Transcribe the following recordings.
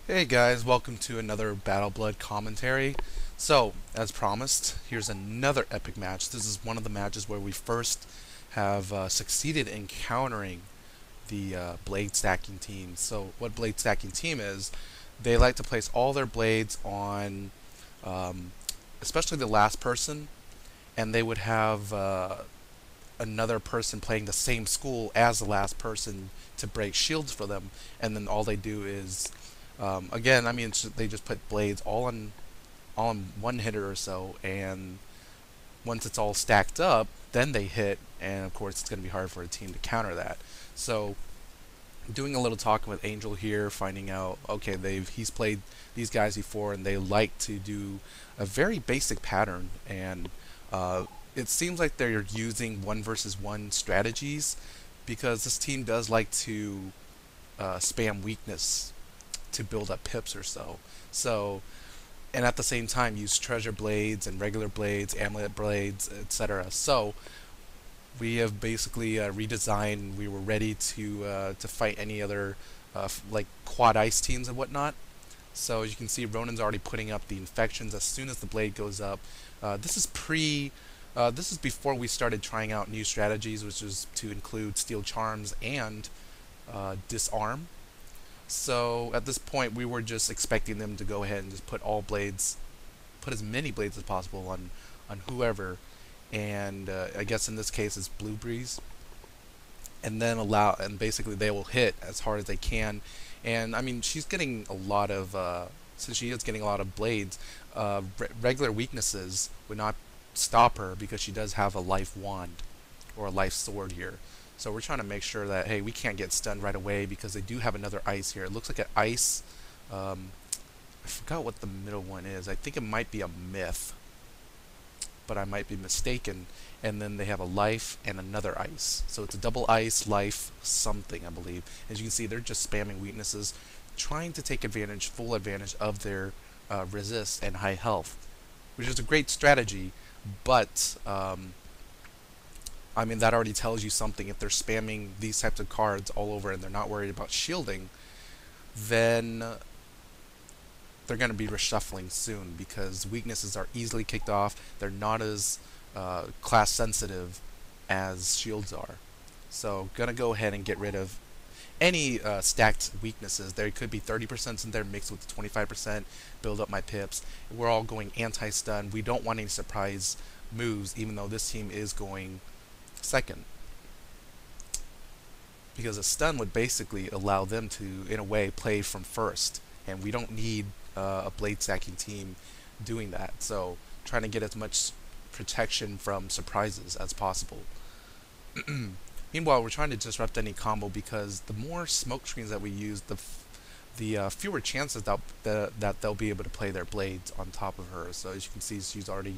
Hey guys, welcome to another Battleblood commentary. So, as promised, here's another epic match. This is one of the matches where we first have succeeded in countering the blade stacking team. So, what blade stacking team is, they like to place all their blades on, um, especially the last person, and they would have another person playing the same school as the last person to break shields for them, and then all they do is, again, I mean, they just put blades all on one hitter or so, and once it's all stacked up, then they hit, and of course it's going to be hard for a team to counter that. So, doing a little talking with Angel here, finding out, okay, he's played these guys before, and they like to do a very basic pattern, and it seems like they're using one versus one strategies because this team does like to spam weakness to build up pips or so. So, and at the same time use treasure blades and regular blades, amulet blades, etc. So we have basically redesigned. We were ready to fight any other like quad ice teams and whatnot. So as you can see, Ronan's already putting up the infections as soon as the blade goes up. This is pre. This is before we started trying out new strategies, which is to include steel charms and disarm. So at this point, we were just expecting them to go ahead and just put all blades, put as many blades as possible on whoever, and I guess in this case it's Bluebreeze, and then and basically they will hit as hard as they can, and I mean she's getting a lot of since she is getting a lot of blades, regular weaknesses would not stop her because she does have a life wand or a life sword here. So we're trying to make sure that, hey, we can't get stunned right away because they do have another ice here. It looks like an ice. I forgot what the middle one is. I think it might be a myth, but I might be mistaken. And then they have a life and another ice. So it's a double ice, life, something, I believe. As you can see, they're just spamming weaknesses, trying to take advantage, full advantage of their resist and high health, which is a great strategy, but I mean, that already tells you something. If they're spamming these types of cards all over and they're not worried about shielding, then they're going to be reshuffling soon because weaknesses are easily kicked off. They're not as class sensitive as shields are. So, going to go ahead and get rid of any stacked weaknesses. There could be 30% in there mixed with 25%, build up my pips. We're all going anti-stun. We don't want any surprise moves, even though this team is going second, because a stun would basically allow them to, in a way, play from first, and we don't need a blade stacking team doing that. So trying to get as much protection from surprises as possible. Meanwhile, we're trying to disrupt any combo because the more smoke screens that we use, the fewer chances that they'll be able to play their blades on top of her. So as you can see, she's already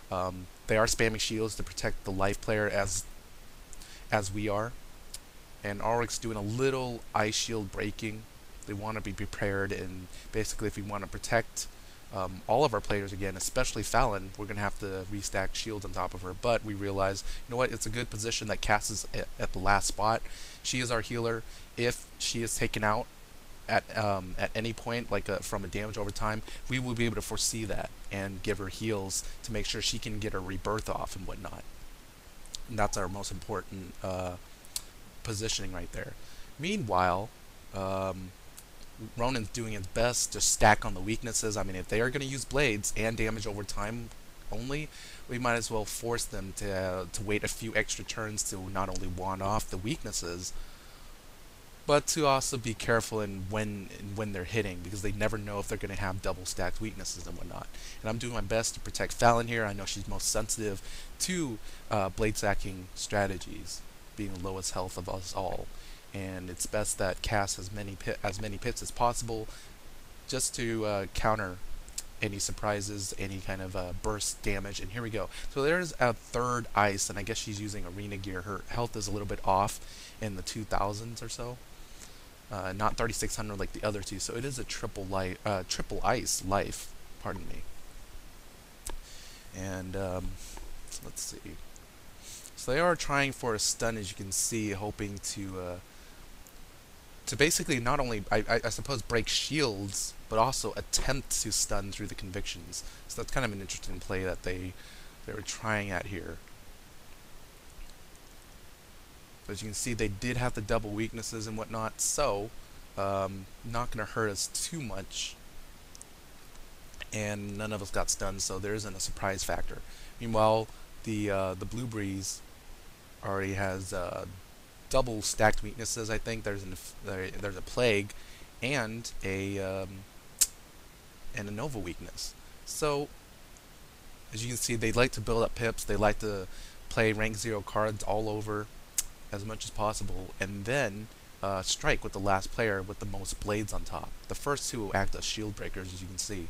they are spamming shields to protect the life player as we are, and Alric's doing a little ice shield breaking. They want to be prepared, and basically, if we want to protect all of our players again, especially Fallon, we're gonna have to restack shields on top of her. But we realize, you know what? It's a good position that Cass is at the last spot. She is our healer. If she is taken out at any point, like from a damage over time, we will be able to foresee that and give her heals to make sure she can get her rebirth off and whatnot. And that's our most important positioning right there. Meanwhile, Ronan's doing his best to stack on the weaknesses. I mean, if they are going to use blades and damage over time only, we might as well force them to wait a few extra turns to not only wand off the weaknesses, but to also be careful in when they're hitting, because they never know if they're going to have double stacked weaknesses and whatnot. And I'm doing my best to protect Fallon here. I know she's most sensitive to blade stacking strategies, being the lowest health of us all, and it's best that Cass has as many pits as possible, just to counter any surprises, any kind of burst damage. And here we go. So there's a third ice, and I guess she's using arena gear. Her health is a little bit off in the 2000s or so. Not 3600 like the other two, so it is a triple ice life. Pardon me. And let's see. So they are trying for a stun, as you can see, hoping to to basically not only, I suppose, break shields, but also attempt to stun through the convictions. So that's kind of an interesting play that they were trying at here. As you can see, they did have the double weaknesses and whatnot, so not going to hurt us too much. And none of us got stunned, so there isn't a surprise factor. Meanwhile, the Bluebreeze already has double stacked weaknesses. I think there's a plague and a Nova weakness. So as you can see, they like to build up pips. They like to play rank 0 cards all over as much as possible, and then strike with the last player with the most blades on top. The first two act as shield breakers, as you can see.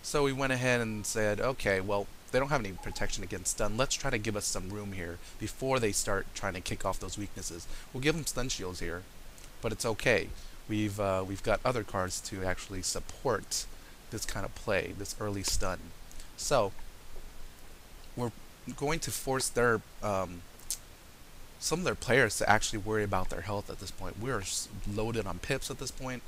So we went ahead and said, okay, well, they don't have any protection against stun. Let's try to give us some room here before they start trying to kick off those weaknesses. We'll give them stun shields here, but it's okay. We've got other cards to actually support this kind of play, this early stun. So we're going to force their some of their players to actually worry about their health at this point. We're loaded on pips at this point,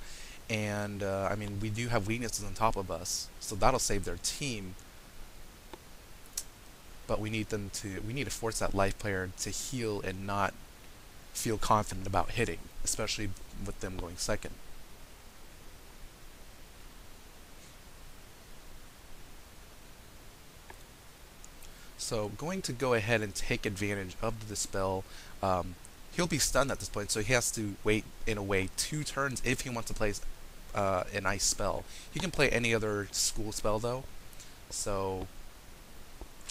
and I mean, we do have weaknesses on top of us, so that'll save their team. But we need to force that life player to heal and not feel confident about hitting, especially with them going second. So going to go ahead and take advantage of the dispel. He'll be stunned at this point, so he has to wait, in a way, 2 turns if he wants to play an ice spell. He can play any other school spell though, so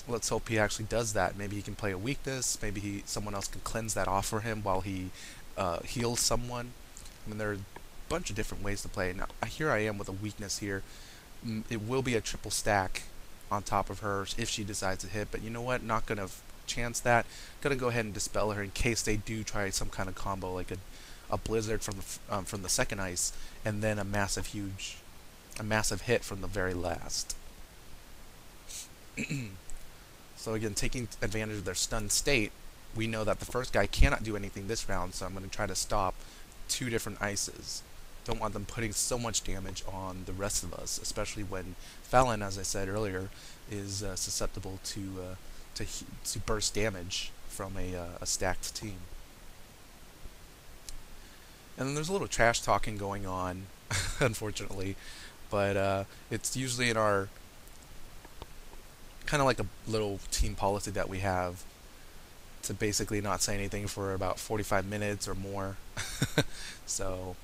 let's hope he actually does that. Maybe he can play a weakness, maybe someone else can cleanse that off for him while he heals someone. I mean, there are a bunch of different ways to play. Now here I am with a weakness here. It will be a triple stack on top of her if she decides to hit, but you know what, not gonna chance that. Gonna go ahead and dispel her in case they do try some kind of combo, like a blizzard from the second ice, and then a massive hit from the very last. So again, taking advantage of their stunned state, we know that the first guy cannot do anything this round, so I'm going to try to stop 2 different ices. Don't want them putting so much damage on the rest of us, especially when Fallon, as I said earlier, is susceptible to burst damage from a stacked team. And then there's a little trash talking going on, unfortunately, but it's usually in our kind of like a little team policy that we have to basically not say anything for about 45 minutes or more. So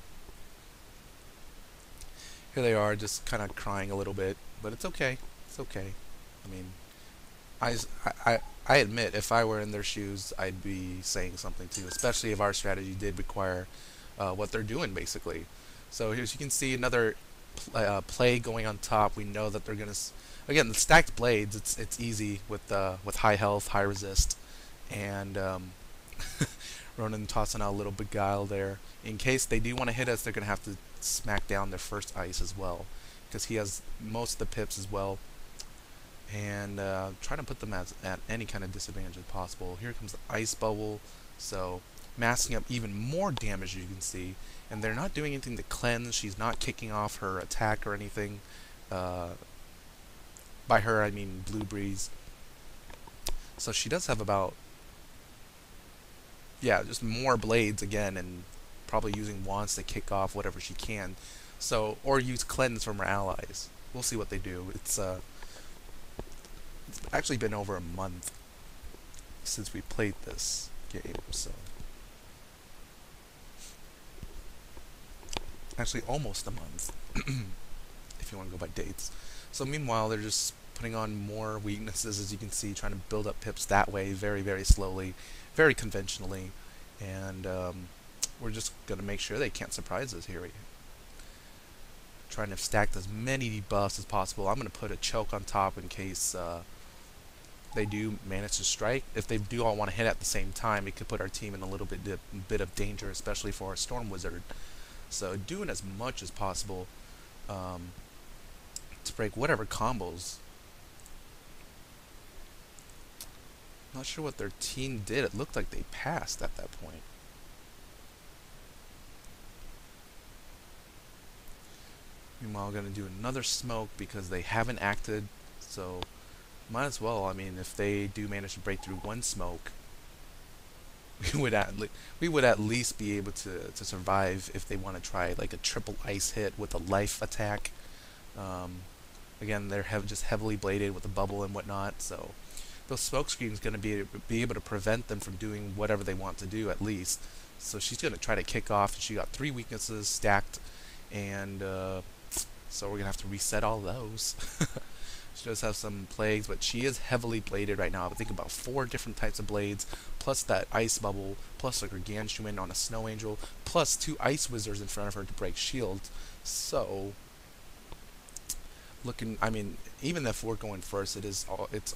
here they are, just kind of crying a little bit, but it's okay. It's okay. I mean, I admit, if I were in their shoes, I'd be saying something too, especially if our strategy did require what they're doing, basically. So here, as you can see, another play going on top. We know that they're gonna, again, the stacked blades. It's easy with high health, high resist, and Ronan tossing out a little beguile there. In case they do want to hit us, they're gonna have to smack down their first ice as well, because he has most of the pips as well, and trying to put them at any kind of disadvantage as possible. Here comes the ice bubble, so masking up even more damage, as you can see, and they're not doing anything to cleanse. She's not kicking off her attack or anything. By her, I mean Bluebreeze. So she does have about, yeah, just more blades again, and probably using wands to kick off whatever she can. So, or use cleanse from her allies. We'll see what they do. It's actually been over a month since we played this game, so actually almost a month if you want to go by dates. So meanwhile, they're just putting on more weaknesses, as you can see, trying to build up pips that way, very, very slowly, very conventionally, and we're just going to make sure they can't surprise us here. Trying to stack as many debuffs as possible. I'm going to put a choke on top in case they do manage to strike. If they do all want to hit at the same time, it could put our team in a little bit of danger, especially for our Storm Wizard. So doing as much as possible to break whatever combos. Not sure what their team did. It looked like they passed at that point. Meanwhile, going to do another smoke because they haven't acted, so might as well. I mean, if they do manage to break through one smoke, we would at least be able to survive if they want to try like a triple ice hit with a life attack. Um, Again, they're just heavily bladed with the bubble and whatnot, so those smoke screens going to be able to prevent them from doing whatever they want to do at least. So she's going to try to kick off, and she got 3 weaknesses stacked, and so we're going to have to reset all those. She does have some plagues, but she is heavily bladed right now. I think about 4 different types of blades, plus that ice bubble, plus a gargantuan on a snow angel, plus 2 ice wizards in front of her to break shields. So, I mean, even if we're going first, it's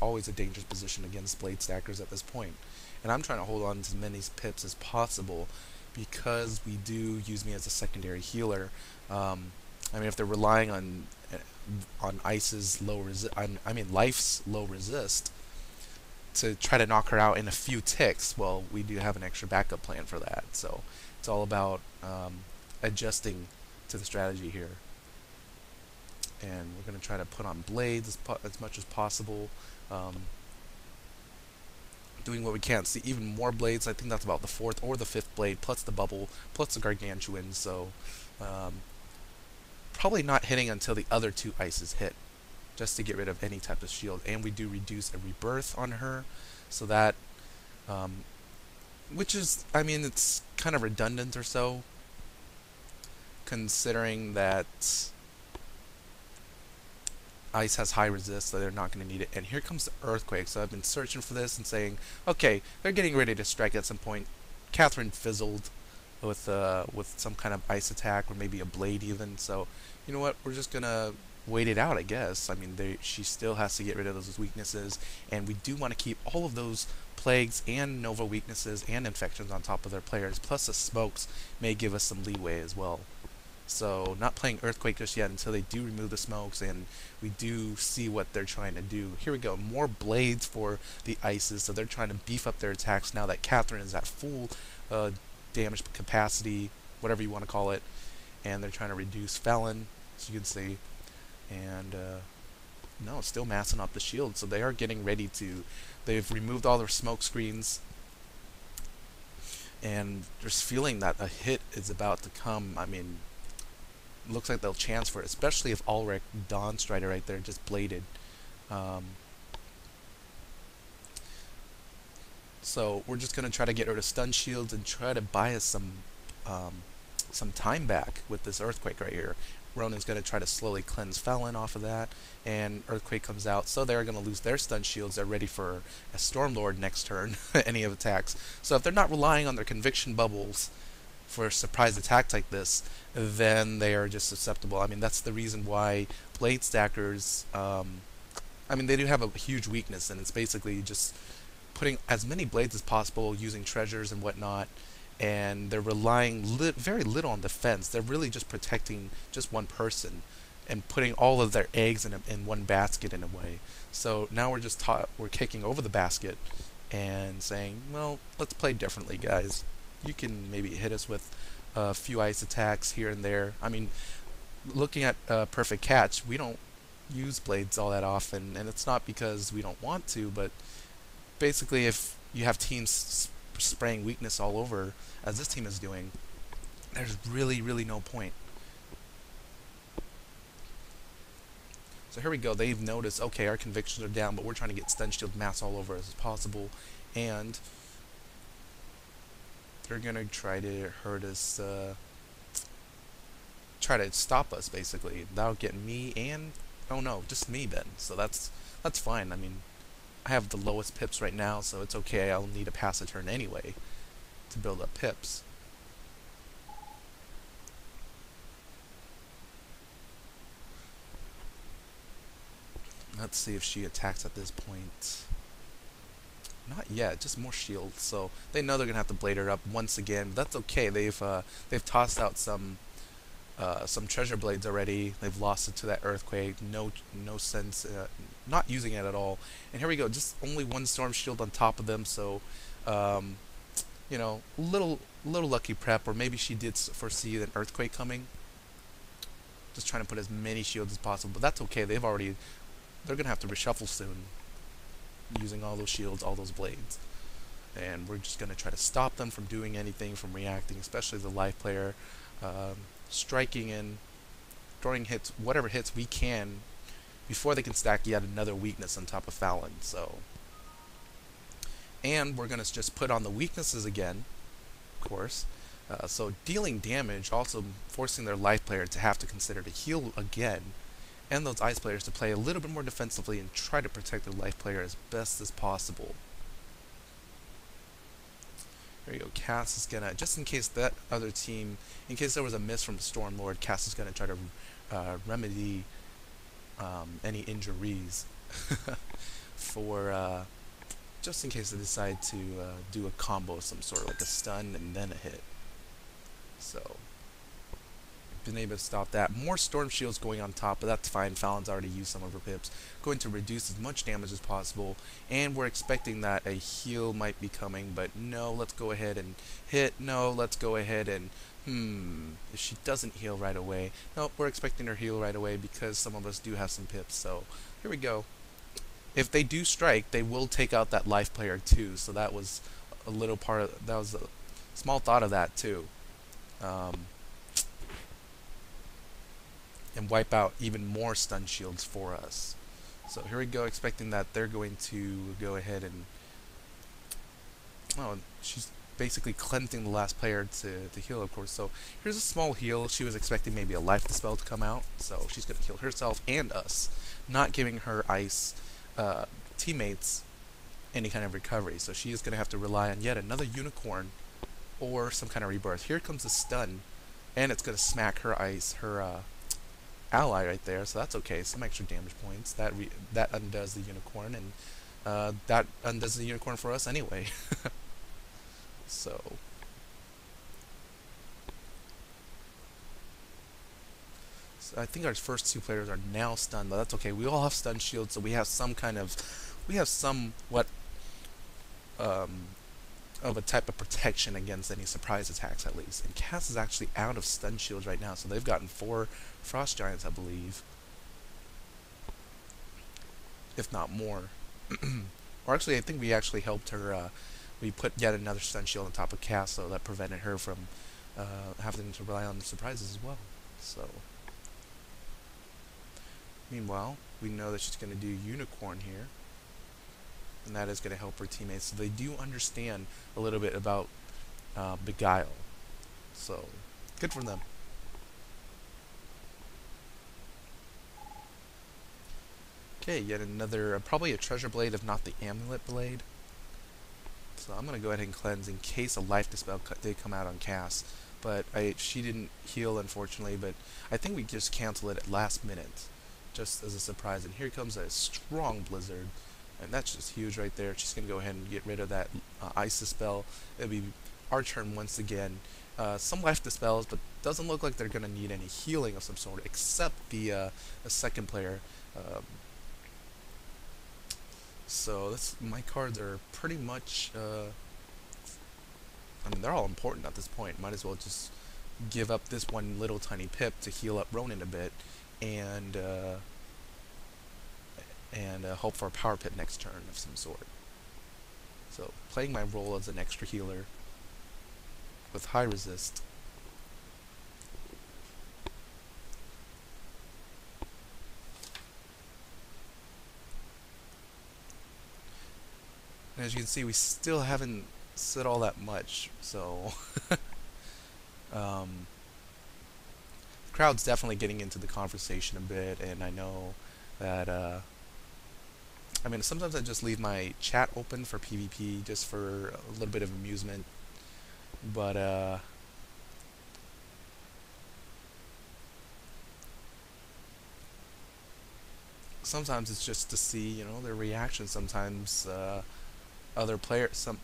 always a dangerous position against blade stackers at this point. And I'm trying to hold on to as many pips as possible because we do use me as a secondary healer. I mean, if they're relying on Ice's Life's low resist to try to knock her out in a few ticks, well, we do have an extra backup plan for that. So it's all about adjusting to the strategy here. And we're going to try to put on blades as much as possible. Doing what we can. See, even more blades. I think that's about the 4th or the 5th blade, plus the bubble, plus the gargantuan. So probably not hitting until the other 2 ices hit, just to get rid of any type of shield. And we do reduce a rebirth on her, so that, which is, I mean, it's kind of redundant or so, considering that ice has high resist, so they're not going to need it. And here comes the earthquake. So I've been searching for this and saying, okay, they're getting ready to strike at some point. Katherine fizzled with some kind of ice attack, or maybe a blade even. So you know what? We're just gonna wait it out, I guess. I mean, she still has to get rid of those weaknesses, and we do want to keep all of those plagues and nova weaknesses and infections on top of their players. Plus the smokes may give us some leeway as well. So not playing Earthquake just yet until they do remove the smokes and we do see what they're trying to do. Here we go, more blades for the ices, so they're trying to beef up their attacks now that Katherine is at full damage capacity, whatever you want to call it, and they're trying to reduce Fallon, as you can see, and no, still massing up the shield, so they are getting ready to, they've removed all their smoke screens, and just feeling that a hit is about to come. I mean, looks like they'll chance for it, especially if Alric Dawnstrider right there just bladed. So we're just going to try to get rid of stun shields and try to buy us some time back with this Earthquake right here. Ronan's going to try to slowly cleanse Fallon off of that, and Earthquake comes out, so they're going to lose their stun shields. They're ready for a Stormlord next turn, any of attacks. So if they're not relying on their conviction bubbles for surprise attacks like this, then they are just susceptible. I mean, that's the reason why blade stackers, I mean, they do have a huge weakness, and it's basically just putting as many blades as possible, using treasures and whatnot, and they're relying very little on defense. They're really just protecting just one person and putting all of their eggs in one basket in a way. So now we're kicking over the basket and saying, well, let's play differently, guys. You can maybe hit us with a few ice attacks here and there. I mean, looking at Perfect Catch, we don't use blades all that often, and it's not because we don't want to, but basically if you have teams spraying weakness all over, as this team is doing, there's really no point. So here we go, they've noticed, okay, our convictions are down, but we're trying to get stun shield mass all over as possible, and they're gonna try to hurt us, try to stop us basically. That'll get me and, oh no, just me then, so that's fine. I mean, I have the lowest pips right now, so it's okay. I'll need to pass a turn anyway to build up pips. Let's see if she attacks at this point. Not yet, just more shields. So they know they're gonna have to blade her up once again. But that's okay. They've tossed out some treasure blades already. They've lost it to that earthquake. No sense not using it at all. And here we go. Just only one storm shield on top of them. So you know, little lucky prep, or maybe she did foresee an earthquake coming. just trying to put as many shields as possible. But that's okay. They're gonna have to reshuffle soon, using all those shields, all those blades. And we're just gonna try to stop them from doing anything, from reacting, especially the life player, striking in, throwing hits, whatever hits we can, before they can stack yet another weakness on top of Fallon. So, and we're gonna just put on the weaknesses again, of course. So dealing damage, also forcing their life player to have to consider to heal again, and those ice players to play a little bit more defensively and try to protect their life player as best as possible. There you go. Cass is gonna, just in case that other team, in case there was a miss from Stormlord, Cass is gonna try to remedy any injuries for just in case they decide to do a combo of some sort, like a stun and then a hit. So, been able to stop that. More storm shields going on top, but that's fine. Fallon's already used some of her pips. Going to reduce as much damage as possible, and we're expecting that a heal might be coming, but no, let's go ahead and hit. No, let's go ahead and if she doesn't heal right away. Nope, we're expecting her heal right away because some of us do have some pips. So here we go. If they do strike, they will take out that life player too. So that was a little part of, that was a small thought of that too. And wipe out even more stun shields for us. So here we go, expecting that they're going to go ahead and... Oh, she's basically cleansing the last player to heal, of course. So here's a small heal. She was expecting maybe a life dispel to come out, so she's going to heal herself and us, not giving her ice teammates any kind of recovery. So she is going to have to rely on yet another unicorn or some kind of rebirth. Here comes the stun, and it's going to smack her ice, her ally right there, so that's okay. Some extra damage points. That undoes the unicorn, and that undoes the unicorn for us anyway. So I think our first two players are now stunned, but that's okay. We all have stun shields, so we have somewhat of a type of protection against any surprise attacks, at least. And Cass is actually out of stun shields right now, so they've gotten 4 frost giants, I believe, if not more. Or actually, I think we actually helped her. We put yet another stun shield on top of Cass, so that prevented her from having to rely on the surprises as well. So, meanwhile, we know that she's going to do unicorn here, and that is going to help her teammates. So they do understand a little bit about beguile. So, good for them. Okay, yet another, probably a treasure blade, if not the amulet blade. So I'm going to go ahead and cleanse in case a life dispel did come out on Cass. But she didn't heal, unfortunately, but I think we just cancel it at last minute, just as a surprise. And here comes a strong blizzard, and that's just huge right there. She's going to go ahead and get rid of that ice dispel. It'll be our turn once again. Some life dispels, but doesn't look like they're going to need any healing of some sort, except the second player. So my cards are pretty much, I mean, they're all important at this point. Might as well just give up this one little tiny pip to heal up Ronan a bit, and hope for a power pip next turn of some sort. So playing my role as an extra healer with high resist. And as you can see, we still haven't said all that much, so the crowd's definitely getting into the conversation a bit, and I know that I mean, sometimes I just leave my chat open for PvP just for a little bit of amusement, but sometimes it's just to see, you know, their reaction. Sometimes some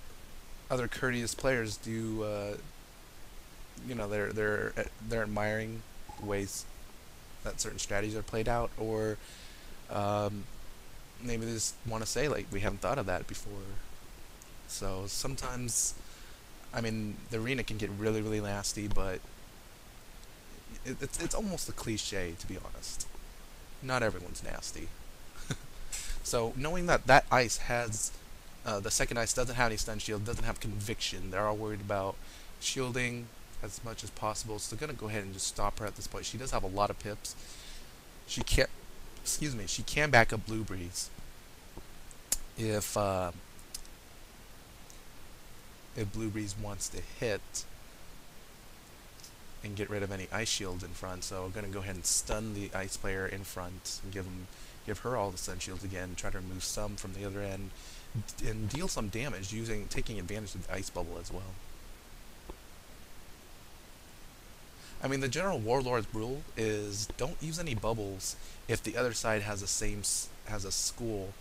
other courteous players do, you know, they're admiring ways that certain strategies are played out, or maybe they just want to say, like, we haven't thought of that before. So sometimes, I mean, the arena can get really, really nasty, but it's almost a cliche, to be honest. Not everyone's nasty. So knowing that that ice has the second ice doesn't have any stun shield, doesn't have conviction. They're all worried about shielding as much as possible. So they're gonna go ahead and just stop her at this point. She does have a lot of pips. She can't. Excuse me. She can back up Bluebreeze if Bluebreeze wants to hit and get rid of any ice shields in front. So we're gonna go ahead and stun the ice player in front and give her all the stun shields again. Try to remove some from the other end and deal some damage taking advantage of the ice bubble as well. I mean, the general Warlord rule is don't use any bubbles if the other side has a school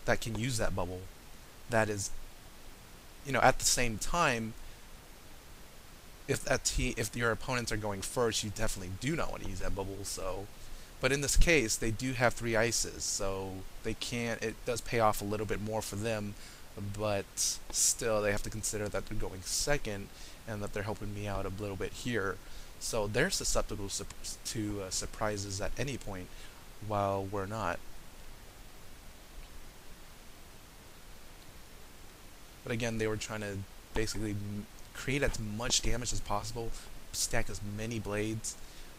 that can use that bubble. That is, at the same time, if your opponents are going first, you definitely do not want to use that bubble. So, but in this case, they do have 3 ices, so they can't. It does pay off a little bit more for them, but still, they have to consider that they're going second and that they're helping me out a little bit here. So they're susceptible to surprises at any point, while we're not. But again, they were trying to basically create as much damage as possible, stack as many blades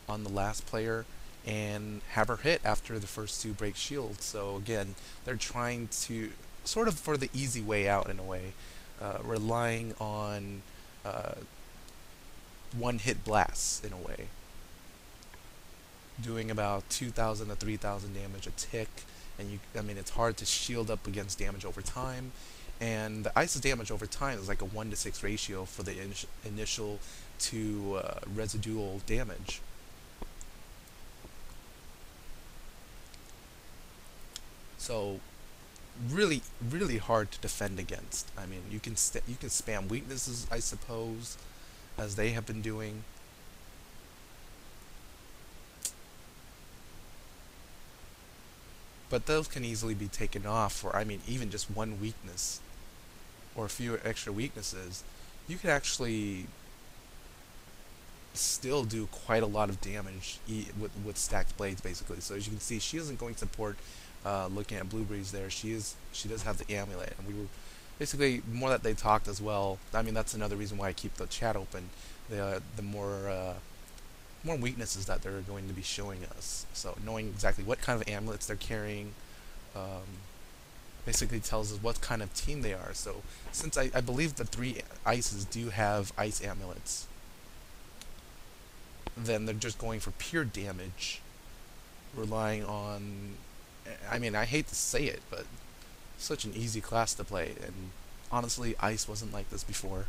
on the last player, and have her hit after the first 2 break shields. So again, they're trying to sort of for the easy way out in a way, relying on one-hit blasts in a way, doing about 2,000 to 3,000 damage a tick, and I mean, it's hard to shield up against damage over time. And the ice's damage over time is like a 1-to-6 ratio for the initial to residual damage. So really, really hard to defend against. I mean, you can spam weaknesses, I suppose, as they have been doing. But those can easily be taken off for, I mean, even just one weakness or a few extra weaknesses. You could actually still do quite a lot of damage with stacked blades, basically. So as you can see, she isn't going to support looking at Bluebreeze there. She does have the amulet, and we were basically more that they talked as well. I mean, that's another reason why I keep the chat open. The more weaknesses that they're going to be showing us. So knowing exactly what kind of amulets they're carrying basically tells us what kind of team they are. So since I believe the 3 ices do have ice amulets, then they're just going for pure damage, relying on, I mean, I hate to say it, but such an easy class to play, and honestly, ice wasn't like this before.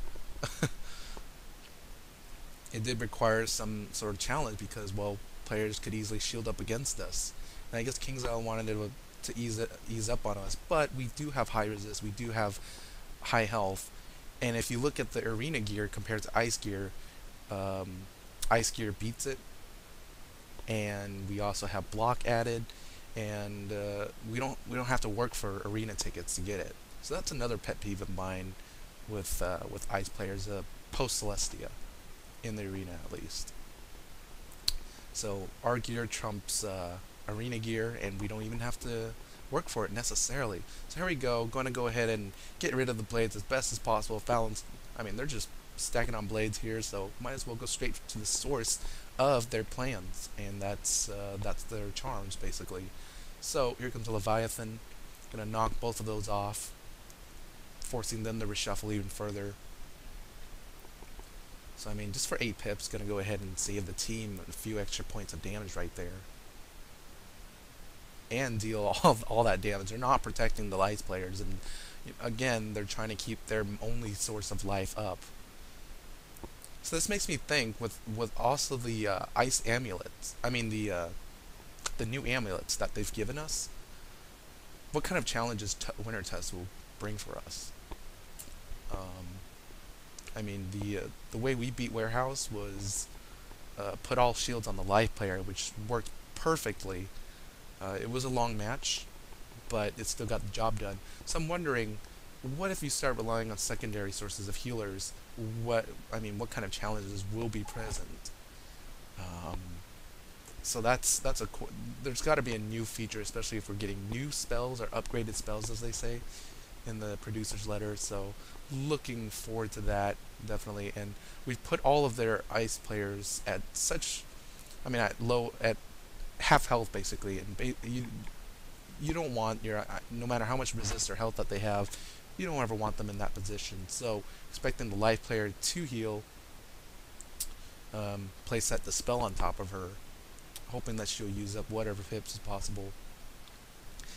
It did require some sort of challenge because, well, players could easily shield up against us. And I guess KingsIsle wanted to ease up on us, but we do have high resist, we do have high health, and if you look at the arena gear compared to ice gear beats it, and we also have block added, and we don't have to work for arena tickets to get it. So that's another pet peeve of mine with ice players post Celestia. In the arena, at least. So our gear trumps arena gear, and we don't even have to work for it necessarily. So here we go. Going to go ahead and get rid of the blades as best as possible. Fallon's, I mean, they're just stacking on blades here, so might as well go straight to the source of their plans, and that's their charms basically. So here comes a Leviathan. Gonna knock both of those off, forcing them to reshuffle even further. So I mean, just for 8 pips, gonna go ahead and save the team a few extra points of damage right there, and deal all that damage. They're not protecting the ice players, and again, they're trying to keep their only source of life up. So this makes me think, with also the ice amulets, I mean the new amulets that they've given us, what kind of challenges Winter Test will bring for us. I mean, the way we beat Warehouse was put all shields on the life player, which worked perfectly. It was a long match, but it still got the job done. So I'm wondering, what if you start relying on secondary sources of healers? What kind of challenges will be present? Um, so there's got to be a new feature, especially if we're getting new spells or upgraded spells, as they say in the producer's letter. So looking forward to that definitely. And we've put all of their ice players at at half health basically, and you don't want no matter how much resist or health that they have, you don't ever want them in that position. So expecting the life player to heal, place that the spell on top of her, hoping that she'll use up whatever pips is possible.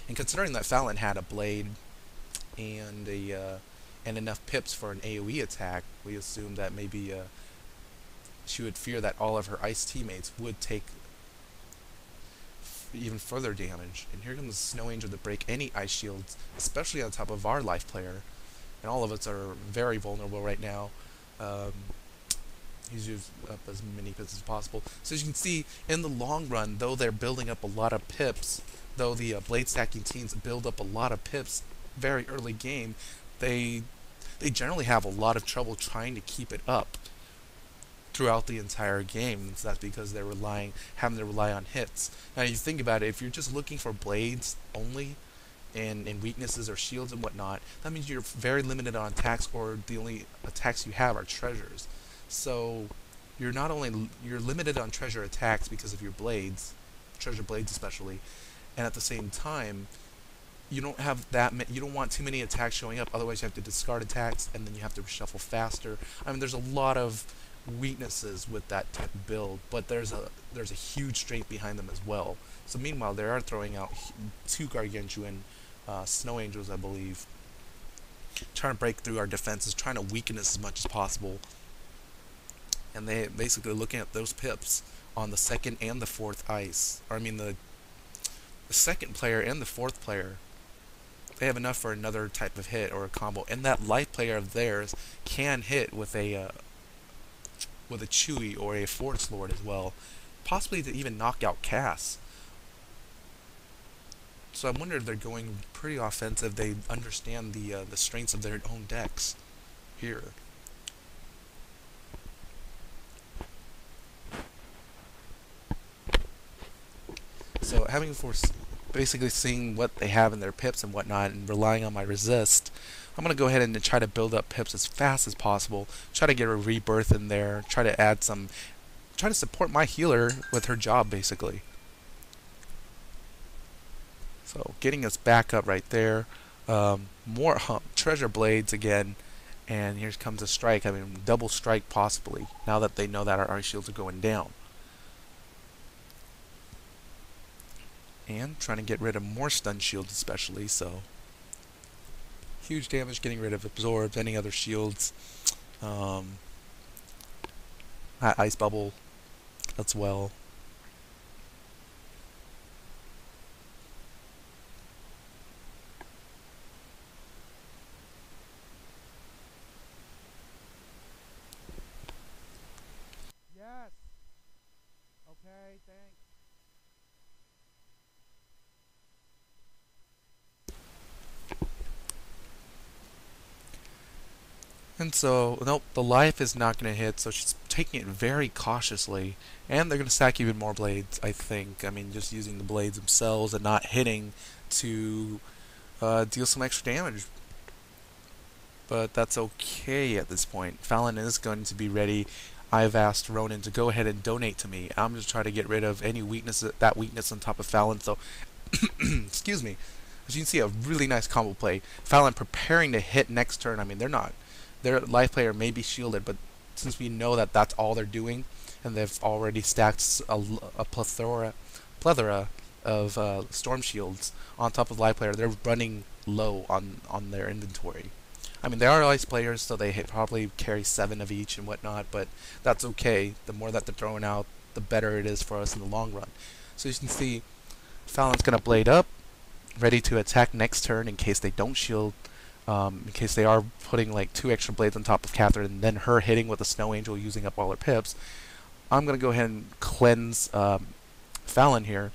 And considering that Fallon had a blade and and enough pips for an AoE attack, we assumed that maybe she would fear that all of her ice teammates would take even further damage. And here comes the Snow Angel to break any ice shields, especially on top of our life player. And all of us are very vulnerable right now. He's used up as many pips as possible. So as you can see, in the long run, though they're building up a lot of pips, though the blade stacking teams build up a lot of pips very early game, they generally have a lot of trouble trying to keep it up throughout the entire game. And so that's because they're having to rely on hits. Now you think about it, if you're just looking for blades only and weaknesses or shields and whatnot, that means you're very limited on attacks, or the only attacks you have are treasures. So you're limited on treasure attacks because of your blades, treasure blades especially, and at the same time you don't have you don't want too many attacks showing up, otherwise you have to discard attacks and then you have to reshuffle faster. I mean, there's a lot of weaknesses with that type of build, but there's a huge strength behind them as well. So meanwhile, they are throwing out 2 gargantuan snow angels, I believe, trying to break through our defenses, trying to weaken us as much as possible. And they basically looking at those pips on the second and the fourth ice, or I mean the second player and the fourth player. They have enough for another type of hit or a combo, and that life player of theirs can hit with a Chewy or a Force Lord as well, possibly to even knock out Cass. So I wonder if they're going pretty offensive. They understand the strengths of their own decks here. So basically seeing what they have in their pips and whatnot, and relying on my resist, I'm going to go ahead and try to build up pips as fast as possible, try to get a rebirth in there, try to support my healer with her job basically. So getting us back up right there, more treasure blades again, and here comes a strike. I mean, double strike possibly, now that they know that our ice shields are going down. And trying to get rid of more stun shields especially, so huge damage getting rid of absorbs, any other shields. Ice bubble as well. Yes. Okay, thanks. And so, nope, the life is not going to hit, so she's taking it very cautiously. And they're going to stack even more blades, I think. I mean, just using the blades themselves and not hitting to deal some extra damage. But that's okay at this point. Fallon is going to be ready. I've asked Ronan to go ahead and donate to me. I'm just trying to get rid of any weakness on top of Fallon. So, excuse me. As you can see, a really nice combo play. Fallon preparing to hit next turn. I mean, their life player may be shielded, but since we know that that's all they're doing, and they've already stacked a plethora of storm shields on top of life player, they're running low on their inventory. I mean, they are ice players, so they probably carry 7 of each and whatnot, but that's okay. The more that they're throwing out, the better it is for us in the long run. So you can see Fallon's going to blade up, ready to attack next turn in case they don't shield, in case they are putting like 2 extra blades on top of Katherine, and then her hitting with a Snow Angel using up all her pips. I'm going to go ahead and cleanse Fallon here.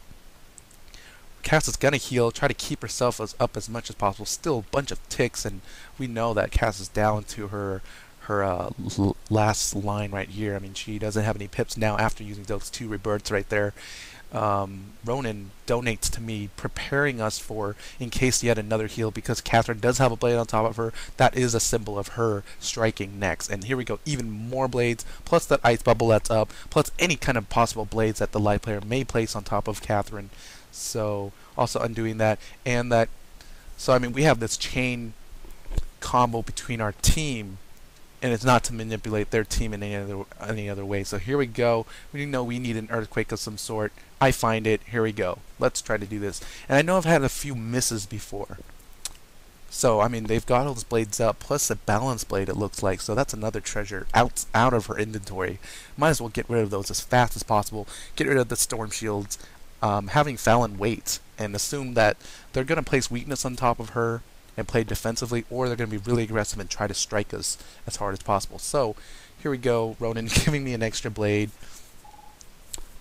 Cass is going to heal, try to keep herself up as much as possible. Still a bunch of ticks, and we know that Cass is down to her her last line right here. I mean, she doesn't have any pips now after using those 2 rebirths right there. Ronan donates to me, preparing us for in case yet another heal, because Katherine does have a blade on top of her. That is a symbol of her striking next. And here we go, even more blades, plus that ice bubble that's up, plus any kind of possible blades that the light player may place on top of Katherine. So also undoing that, and that. So I mean, we have this chain combo between our team, and it's not to manipulate their team in any other way. So here we go. We know we need an earthquake of some sort. I find it. Here we go. Let's try to do this. And I know I've had a few misses before. So I mean, they've got all those blades up, plus a balance blade, it looks like. So that's another treasure out of her inventory. Might as well get rid of those as fast as possible. Get rid of the storm shields. Having Fallon wait and assume that they're going to place weakness on top of her and play defensively, or they're going to be really aggressive and try to strike us as hard as possible. So here we go, Ronan giving me an extra blade.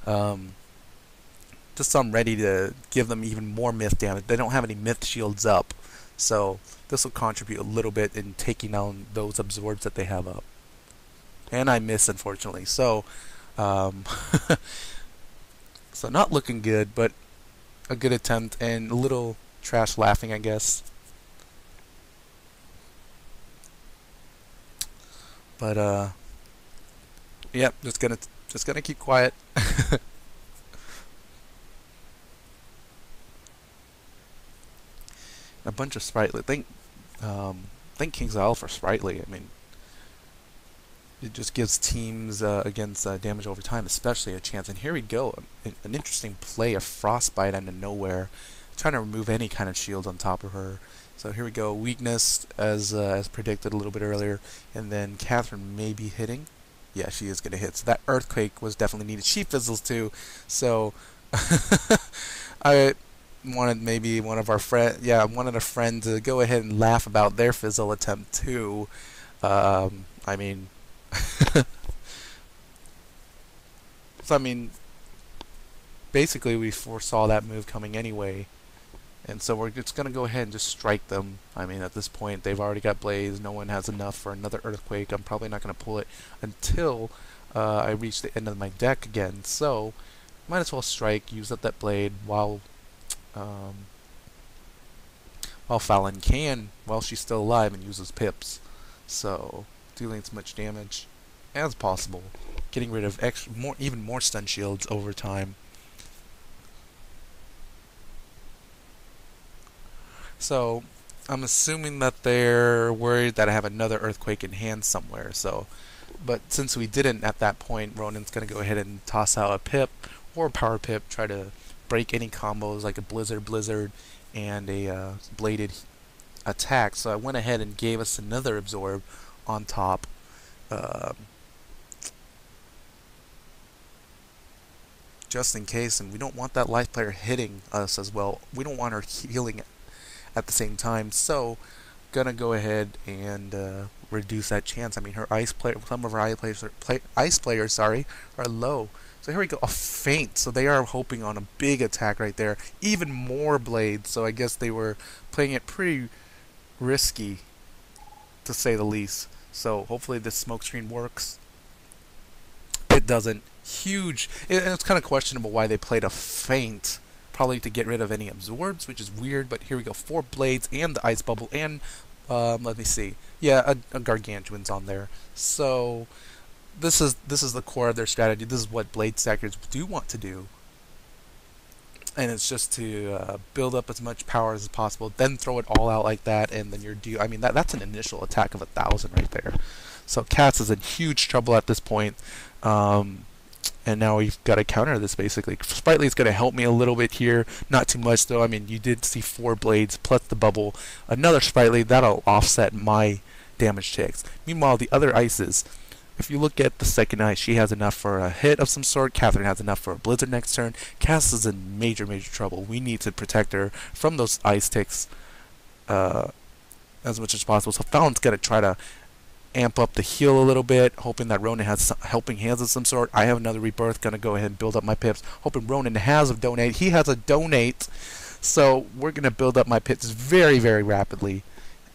Just so I'm ready to give them even more myth damage. They don't have any myth shields up, so this will contribute a little bit in taking down those absorbs that they have up. And I miss, unfortunately. So, so not looking good, but a good attempt and a little trash laughing, I guess. But yep, just gonna keep quiet. A bunch of sprightly. Think King's Isle for sprightly. I mean, it just gives teams against damage over time, especially, a chance. And here we go, an interesting play of Frostbite out of nowhere, trying to remove any kind of shield on top of her. So here we go, weakness as predicted a little bit earlier, and then Katherine may be hitting. Yeah, she is going to hit. So that earthquake was definitely needed. She fizzles too. So I wanted maybe one of our wanted a friend to go ahead and laugh about their fizzle attempt too. I mean, so I mean, basically we foresaw that move coming anyway. And so we're just going to go ahead and just strike them. I mean, at this point, they've already got Blaze. No one has enough for another Earthquake. I'm probably not going to pull it until I reach the end of my deck again. So, might as well strike, use up that Blade while Fallon can, while she's still alive, and uses Pips. So, dealing as much damage as possible. Getting rid of even more stun shields over time. So, I'm assuming that they're worried that I have another Earthquake in hand somewhere. So, but since we didn't at that point, Ronan's going to go ahead and toss out a Pip or a Power Pip, try to break any combos like a Blizzard, and a bladed attack. So I went ahead and gave us another Absorb on top. Just in case, and we don't want that life player hitting us as well. We don't want her healing at the same time, so gonna go ahead and reduce that chance. I mean, her some of her ice players are low. So here we go, a feint. So they are hoping on a big attack right there. Even more blades. So I guess they were playing it pretty risky, to say the least. So hopefully this smoke screen works. It doesn't. Huge. It's kind of questionable why they played a feint. Probably to get rid of any absorbs, which is weird, but here we go. 4 blades and the ice bubble, and let me see. Yeah, a gargantuan's on there. So this is the core of their strategy. This is what blade stackers do want to do, and it's just to build up as much power as possible, then throw it all out like that, and then you're due. I mean, that's an initial attack of 1,000 right there. So Cats is in huge trouble at this point. And now we've got to counter this, basically. Sprightly is going to help me a little bit here. Not too much, though. I mean, you did see 4 blades plus the bubble. Another Sprightly, that'll offset my damage ticks. Meanwhile, the other ices, if you look at the second ice, she has enough for a hit of some sort. Katherine has enough for a Blizzard next turn. Cass is in major trouble. We need to protect her from those ice ticks as much as possible. So Fallon's going to try to amp up the heal a little bit, hoping that Ronan has some helping hands of some sort. I have another rebirth, gonna go ahead and build up my pips, hoping Ronan has a donate. He has a donate, so we're gonna build up my pips very rapidly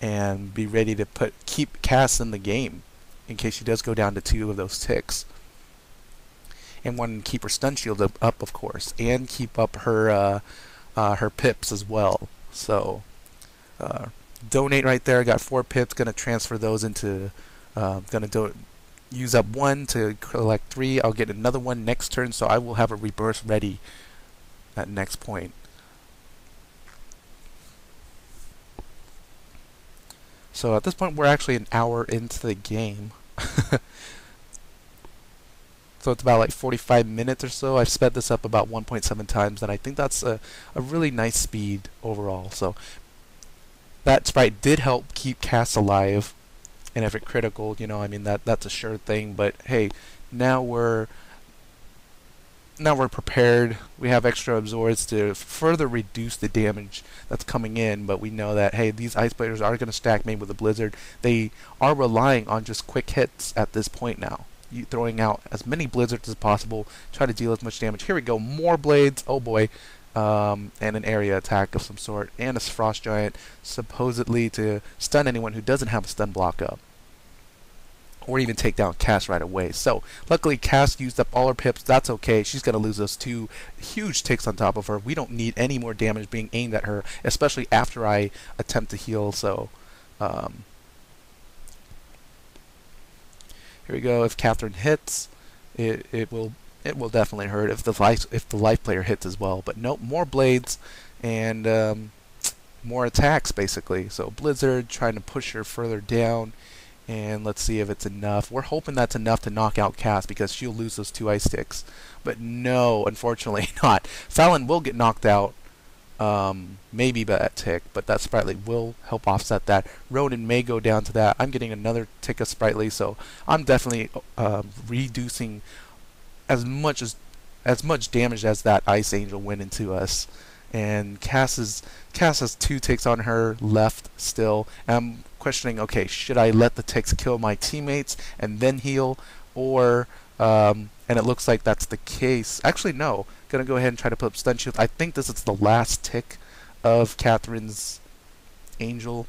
and be ready to keep Cass in the game. in case she does go down to 2 of those ticks. And want to keep her stun shield up, of course, and keep up her pips as well. So donate right there. Got 4 pips. Gonna transfer those into. Use up 1 to collect 3. I'll get another one next turn, so I will have a rebirth ready at next point. So at this point, we're actually an hour into the game. So it's about like 45 minutes or so. I've sped this up about 1.7 times, and I think that's a really nice speed overall. So that sprite did help keep Cass alive, and if it critical, you know, I mean that's a sure thing. But hey, now we're prepared. We have extra absorbs to further reduce the damage that's coming in, but we know that, hey, these ice bladers are going to stack maybe with a blizzard. They are relying on just quick hits at this point now. You throwing out as many blizzards as possible, try to deal as much damage. Here we go, more blades, oh boy, and an area attack of some sort, and a frost giant, supposedly to stun anyone who doesn't have a stun block up, or even take down Cass right away. So luckily Cass used up all her pips. That's okay. She's going to lose those 2 huge ticks on top of her. We don't need any more damage being aimed at her, especially after I attempt to heal. So here we go. If Katherine hits, it will definitely hurt. If the life player hits as well. But nope, more blades and more attacks basically. So Blizzard trying to push her further down. And let's see if it's enough. We're hoping that's enough to knock out Cass, because she'll lose those 2 ice sticks. But no, unfortunately not. Fallon will get knocked out, maybe by that tick, but that Sprightly will help offset that. Ronan may go down to that. I'm getting another tick of Sprightly, so I'm definitely reducing as much damage as that Ice Angel went into us. And Cass has 2 ticks on her left still. And I'm questioning, okay, should I let the ticks kill my teammates and then heal, or and it looks like that's the case. Actually, no. Gonna go ahead and try to put up stun shield. I think this is the last tick of Katherine's Angel.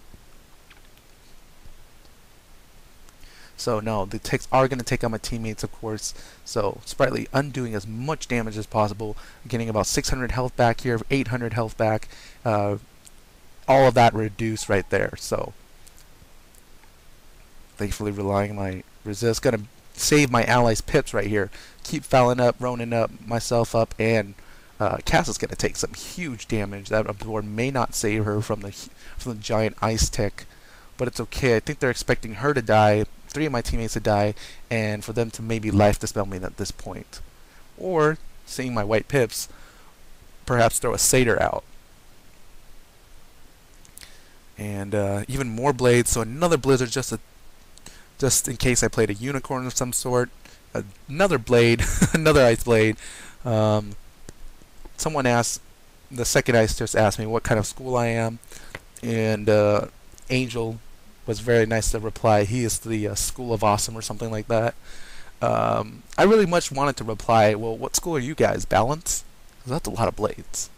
So no, the ticks are going to take out my teammates, of course. So Sprightly undoing as much damage as possible, getting about 600 health back here, 800 health back. All of that reduced right there. So thankfully relying on my resist. Going to save my allies' pips right here. Keep Fallon up, Ronan up, myself up, and Cass is going to take some huge damage. That absorb may not save her from the giant ice tick, but it's okay. I think they're expecting her to die, 3 of my teammates to die, and for them to maybe life dispel me at this point. Or, seeing my white pips, perhaps throw a satyr out. And even more blades, so another blizzard just in case I played a unicorn of some sort. Another blade, another ice blade. Someone asked, the second ice just asked me what kind of school I am, and Angel was very nice to reply. He is the School of Awesome or something like that. I really much wanted to reply, well, what school are you guys? Balance? 'Cause that's a lot of blades.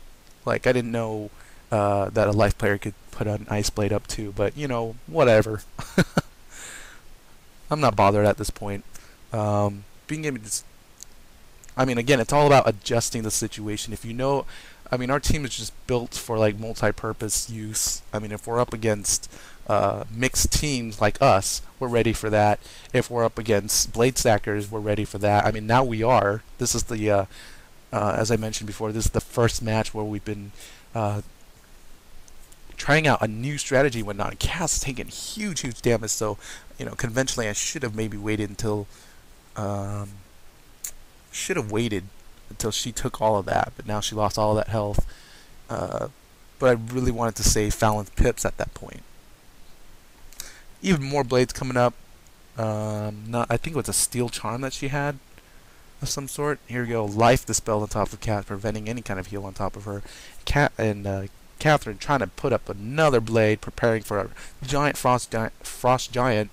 Like, I didn't know that a life player could put an ice blade up too, but, you know, whatever. I'm not bothered at this point. Being able to, I mean, again, it's all about adjusting the situation. If you know, I mean, our team is just built for like multi-purpose use. I mean, if we're up against mixed teams like us, we're ready for that. If we're up against blade stackers, we're ready for that. I mean, now we are. This is the, as I mentioned before, this is the first match where we've been trying out a new strategy and whatnot. Cass is taking huge damage, so, you know, conventionally I should have maybe waited until, she took all of that, but now she lost all of that health. But I really wanted to save Fallon's pips at that point. Even more blades coming up. I think it was a steel charm that she had of some sort. Here we go, life dispelled on top of Cass, preventing any kind of heal on top of her. Katherine trying to put up another blade, preparing for a giant frost giant.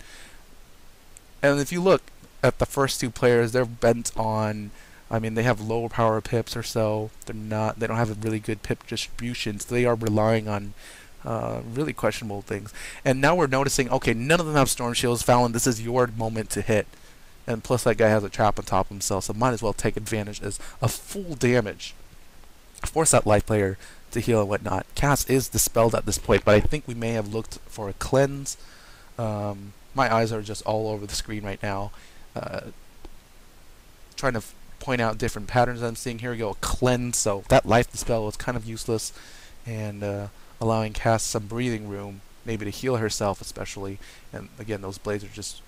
And if you look at the first 2 players, they're bent on, I mean, they have lower power pips or so. They don't have a really good pip distribution, so they are relying on Really questionable things. And now we're noticing, okay, none of them have storm shields. Fallon, this is your moment to hit. And plus that guy has a trap on top of himself, so might as well take advantage as a full damage. Force that life player to heal and whatnot. Cass is dispelled at this point, but I think we may have looked for a cleanse. My eyes are just all over the screen right now. Trying to point out different patterns I'm seeing. Here we go, a cleanse, so that life dispel was kind of useless. And allowing Cass some breathing room, maybe to heal herself especially. And again, those blades are just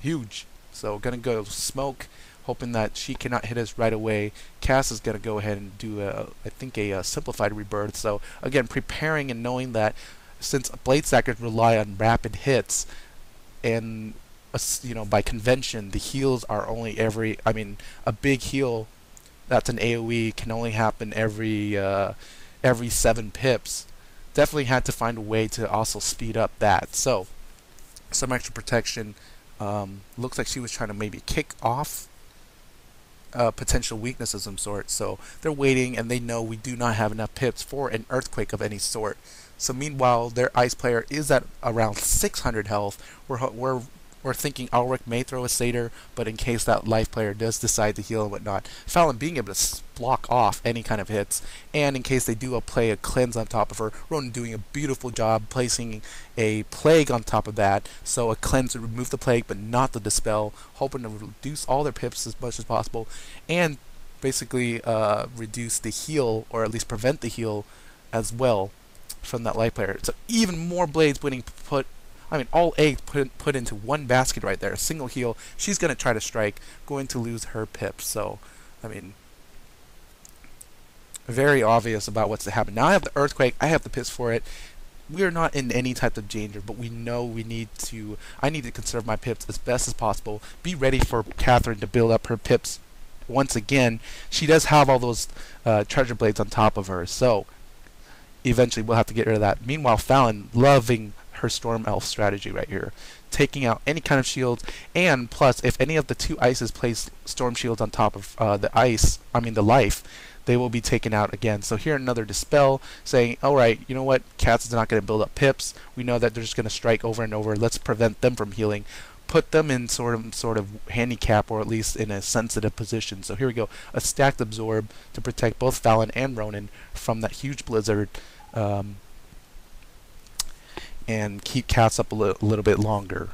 huge. So gonna go smoke, hoping that she cannot hit us right away. Cass is gonna go ahead and do I think a simplified rebirth. So again, preparing and knowing that since blade stackers rely on rapid hits, and by convention, the heals are only a big heal that's an AoE can only happen every 7 pips. Definitely had to find a way to also speed up that. So some extra protection. Looks like she was trying to maybe kick off potential weakness of some sort. So they're waiting, and they know we do not have enough pips for an earthquake of any sort. So meanwhile, their ice player is at around 600 health. We're thinking Alric may throw a satyr, but in case that life player does decide to heal and whatnot, Fallon being able to block off any kind of hits, and in case they do play a cleanse on top of her, Ronan doing a beautiful job placing a plague on top of that, so a cleanse would remove the plague but not the dispel, hoping to reduce all their pips as much as possible, and basically reduce the heal, or at least prevent the heal as well from that life player. So even more blades being put, all eggs put into one basket right there. A single heal. She's going to try to strike, going to lose her pips. So, very obvious about what's to happen. Now I have the earthquake. I have the pips for it. We are not in any type of danger, but we know I need to conserve my pips as best as possible. Be ready for Katherine to build up her pips once again. She does have all those treasure blades on top of her, so eventually we'll have to get rid of that. Meanwhile, Fallon loving her Storm Elf strategy right here, taking out any kind of shields, and plus, if any of the 2 ices place Storm Shields on top of the life, they will be taken out again. So here another Dispel, saying, alright, you know what, Cats is not going to build up pips, we know that they're just going to strike over and over, let's prevent them from healing, put them in sort of handicap, or at least in a sensitive position. So here we go, a stacked Absorb to protect both Fallon and Ronan from that huge blizzard, and keep Cats up a little bit longer.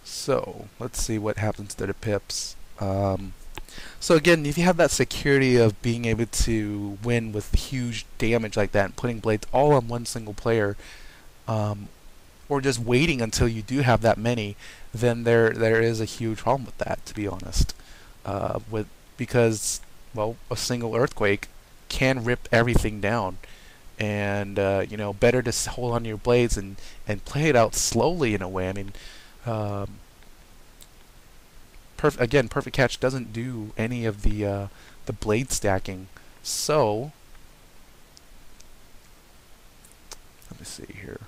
So let's see what happens to the pips. So again, if you have that security of being able to win with huge damage like that and putting blades all on one single player, or just waiting until you do have that many, then there is a huge problem with that, to be honest. Because a single earthquake can rip everything down, and better to hold on to your blades and play it out slowly in a way. Perfect Catch doesn't do any of the blade stacking, so let me see here,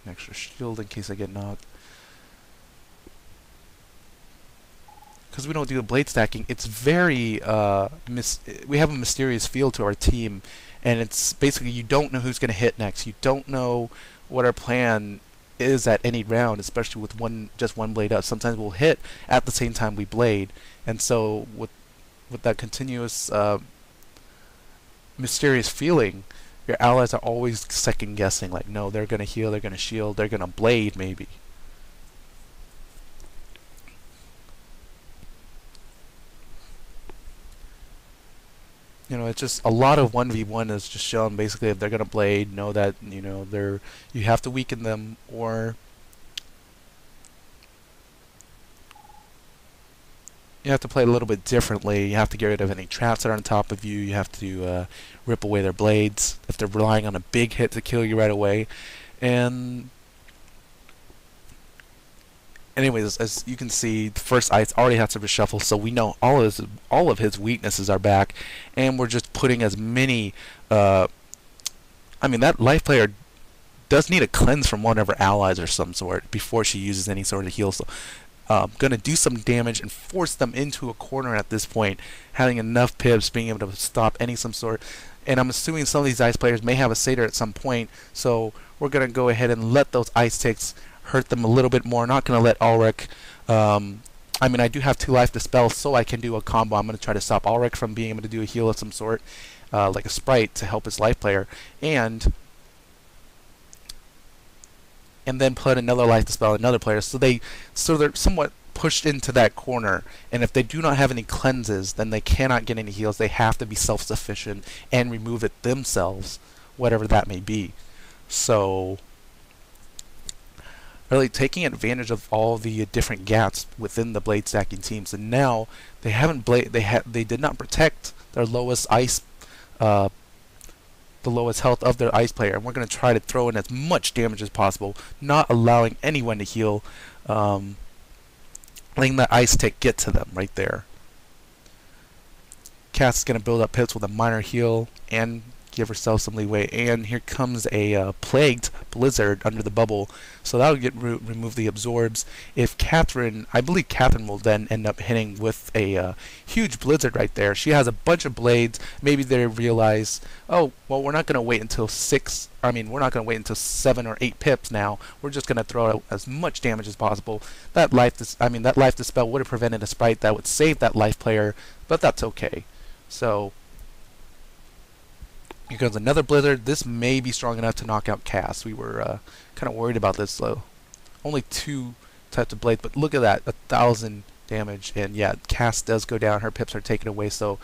an extra shield in case I get knocked. Because we don't do the blade stacking, it's very we have a mysterious feel to our team, and it's basically you don't know who's going to hit next. You don't know what our plan is at any round, especially with just one blade up. Sometimes we'll hit at the same time we blade, and so with that continuous mysterious feeling, your allies are always second guessing, like, no, they're going to heal, they're going to shield, they're going to blade maybe. It's just a lot of 1v1 is just shown. Basically, if they're gonna blade, know that you have to weaken them, or you have to play a little bit differently. You have to get rid of any traps that are on top of you. You have to rip away their blades if they're relying on a big hit to kill you right away. And anyways, as you can see, the first ice already has to reshuffle, so we know all of his weaknesses are back, and we're just putting as many. That life player does need a cleanse from one of her allies or some sort before she uses any sort of heal. So going to do some damage and force them into a corner at this point, having enough pips, being able to stop any some sort. And I'm assuming some of these ice players may have a satyr at some point, so we're going to go ahead and let those ice ticks hurt them a little bit more. Not going to let Alric, I mean, I do have 2 life dispel, so I can do a combo. I'm going to try to stop Alric from being able to do a heal of some sort, like a sprite to help his life player, and then put another life dispel on another player. So they're somewhat pushed into that corner, and if they do not have any cleanses, then they cannot get any heals. They have to be self-sufficient and remove it themselves, whatever that may be. So really taking advantage of all the different gaps within the blade stacking teams, and now they did not protect their lowest ice, the lowest health of their ice player, and we're going to try to throw in as much damage as possible, not allowing anyone to heal, letting that ice tick get to them right there. Cass is going to build up pips with a minor heal and give herself some leeway, and here comes a plagued blizzard under the bubble, so that'll get remove the absorbs. If Katherine, I believe Katherine will then end up hitting with a huge blizzard right there. She has a bunch of blades. Maybe they realize, oh well, we're not going to wait until 7 or 8 pips now. We're just going to throw out as much damage as possible. That life dispel would have prevented a sprite that would save that life player, but that's okay. So here comes another blizzard. This may be strong enough to knock out Cass. We were kind of worried about this though. Only 2 types of blades, but look at that, 1,000 damage. And yeah, Cass does go down. Her pips are taken away. So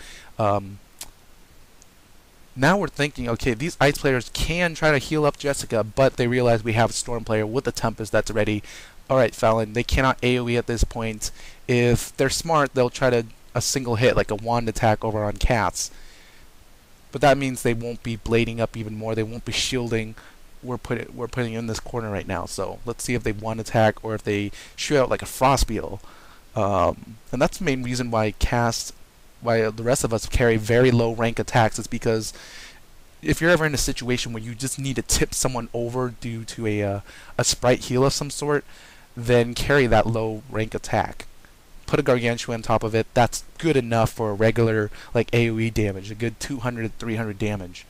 now we're thinking, okay, these ice players can try to heal up Jessica, but they realize we have a storm player with a Tempest that's ready. Alright, Fallon, they cannot AoE at this point. If they're smart, they'll try to a single hit, like a wand attack over on Cass. But that means they won't be blading up even more. They won't be shielding. We're putting in this corner right now. So let's see if they wand attack or if they shoot out like a frost beetle. And that's the main reason why the rest of us carry very low rank attacks. Is because if you're ever in a situation where you just need to tip someone over due to a sprite heal of some sort, then carry that low rank attack. Put a Gargantua on top of it. That's good enough for a regular like AoE damage, a good 200 to 300 damage.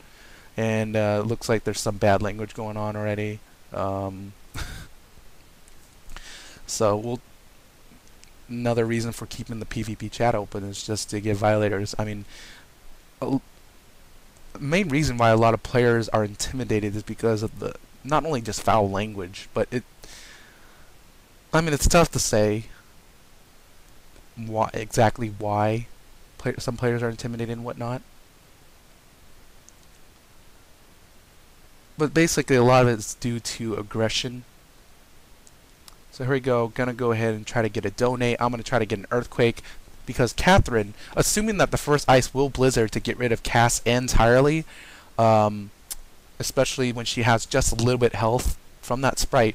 And looks like there's some bad language going on already. So another reason for keeping the PvP chat open is just to give violators. I mean, the main reason why a lot of players are intimidated is because of the not only just foul language, but it's tough to say why some players are intimidated and whatnot. But basically a lot of it is due to aggression. So here we go, gonna go ahead and try to get a donate. I'm gonna try to get an earthquake because Katherine, assuming that the first ice will blizzard to get rid of Cass entirely, especially when she has just a little bit health from that sprite,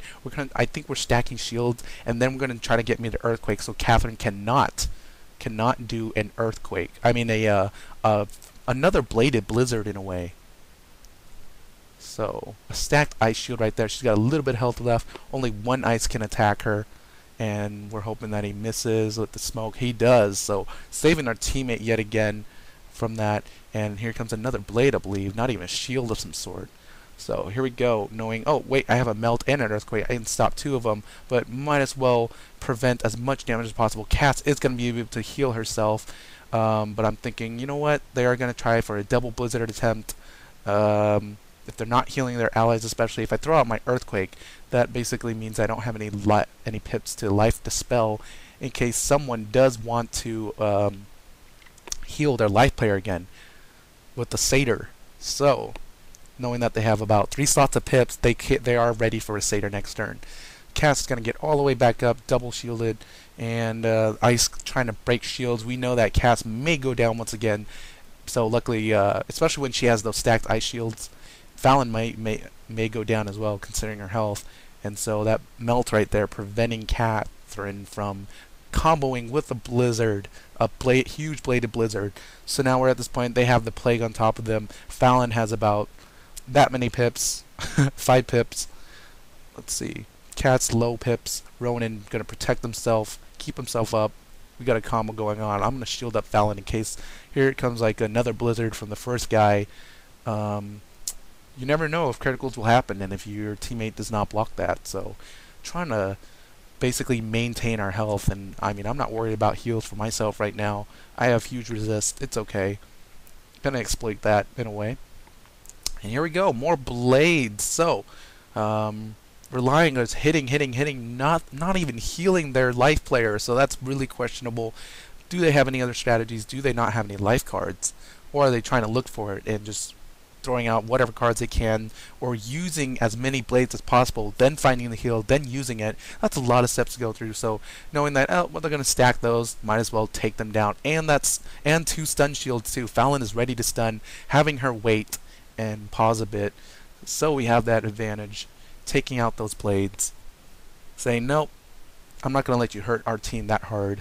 I think we're stacking shields, and then we're gonna try to get me the earthquake so Katherine cannot do an earthquake. I mean another bladed blizzard in a way. So a stacked ice shield right there. She's got a little bit of health left. Only 1 ice can attack her, and we're hoping that he misses with the smoke. He does. So saving our teammate yet again from that. And here comes another blade, I believe. Not even a shield of some sort. So here we go, knowing, oh wait, I have a melt and an earthquake. I can stop 2 of them, but might as well prevent as much damage as possible. Cass is going to be able to heal herself, but I'm thinking, you know what, they are going to try for a double blizzard attempt. If they're not healing their allies, especially if I throw out my earthquake, that basically means I don't have any pips to life dispel in case someone does want to heal their life player again with the satyr. So knowing that they have about 3 slots of pips, they are ready for a satyr next turn. Cass is going to get all the way back up, double shielded, and ice trying to break shields. We know that Cass may go down once again, so luckily, especially when she has those stacked ice shields, Fallon may go down as well, considering her health. And so that melt right there, preventing Katherine from comboing with a blizzard, huge bladed blizzard. So now we're at this point, they have the plague on top of them. Fallon has about that many pips, 5 pips. Let's see. Cat's low pips. Ronan gonna protect himself. keep himself up. We got a combo going on. I'm going to shield up Fallon in case here it comes like another blizzard from the first guy. You never know if criticals will happen and if your teammate does not block that. So trying to basically maintain our health, and I mean, I'm not worried about heals for myself right now. I have huge resist. It's okay. Gonna exploit that in a way. And here we go, more blades. So relying on us hitting, not even healing their life player. So that's really questionable. Do they have any other strategies? Do they not have any life cards? Or are they trying to look for it and just throwing out whatever cards they can, or using as many blades as possible, then finding the heal, then using it? That's a lot of steps to go through. So knowing that, well, they're going to stack those, might as well take them down. And 2 stun shields too. Fallon is ready to stun, having her wait and pause a bit. So we have that advantage, taking out those blades, saying, nope, I'm not going to let you hurt our team that hard.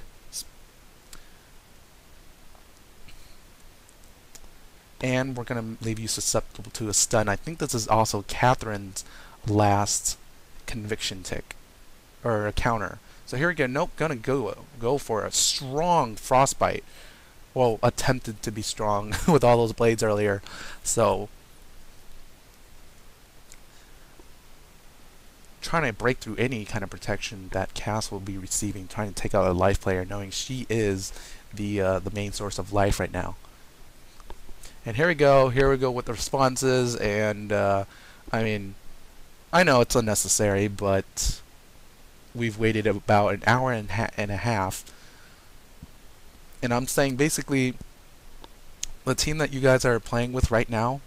And we're going to leave you susceptible to a stun. I think this is also Catherine's last conviction tick, or a counter. So here we go. Nope, gonna go for a strong frostbite. Well, attempted to be strong with all those blades earlier. So trying to break through any kind of protection that Cass will be receiving, trying to take out a life player, knowing she is the main source of life right now. And here we go with the responses, and I mean, I know it's unnecessary, but we've waited about an hour and a half, and I'm saying basically the team that you guys are playing with right now,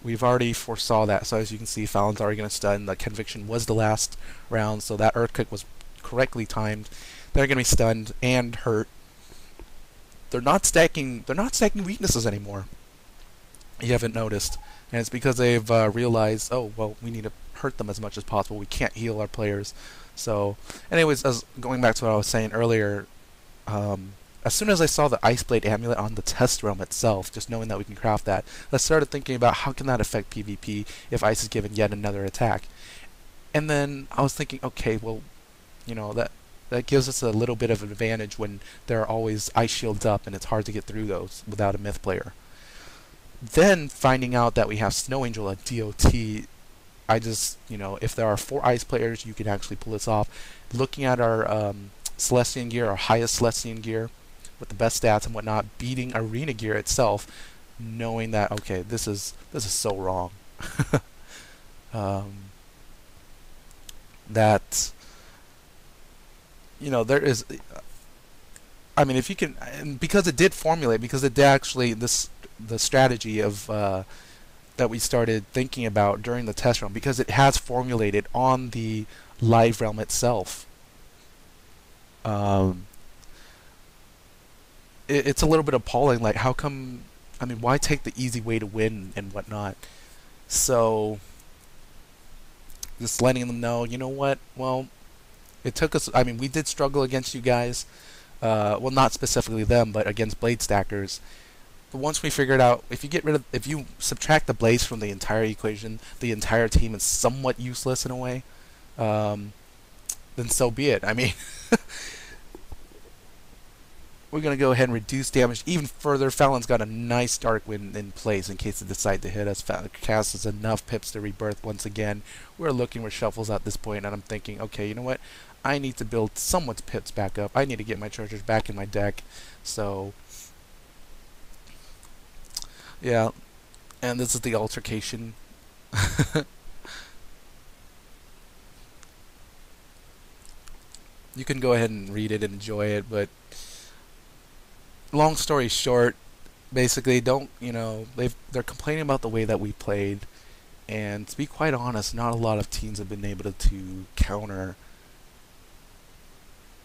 we've already foresaw that. So as you can see, Fallon's already going to stun. The conviction was the last round, so that earthquake was correctly timed. They're going to be stunned and hurt. They're not stacking weaknesses anymore. You haven't noticed, and it's because they've realized, oh well, we need to hurt them as much as possible. We can't heal our players. So anyways, as going back to what I was saying earlier, as soon as I saw the Ice Blade amulet on the test realm itself, just knowing that we can craft that, I started thinking about how can that affect PvP if Ice is given yet another attack. And then I was thinking, okay, well, you know, that gives us a little bit of an advantage when there are always ice shields up and it's hard to get through those without a myth player. Then finding out that we have Snow Angel at DOT, I just, you know, if there are 4 ice players, you can actually pull this off. Looking at our Celestian gear, our highest Celestian gear, with the best stats and whatnot, beating Arena gear itself, knowing that, okay, this is so wrong. That, you know, there is, I mean, if you can, and because it did formulate, because it did actually, the strategy of that we started thinking about during the test realm, because it has formulated on the live realm itself. It's a little bit appalling, like how come, I mean, why take the easy way to win and whatnot? So just letting them know, you know what, well, it took us, I mean, we did struggle against you guys, well, not specifically them, but against blade stackers. But once we figured out, if you subtract the blades from the entire equation, the entire team is somewhat useless in a way, then so be it. I mean, we're going to go ahead and reduce damage even further. Fallon's got a nice Dark Wind in place in case they decide to hit us. Cass has enough pips to rebirth once again. We're looking for shuffles at this point, and I'm thinking, okay, you know what? I need to build someone's pips back up. I need to get my treasures back in my deck. So yeah, and this is the altercation. You can go ahead and read it and enjoy it, but long story short, basically, they're complaining about the way that we played, and to be quite honest, not a lot of teams have been able to counter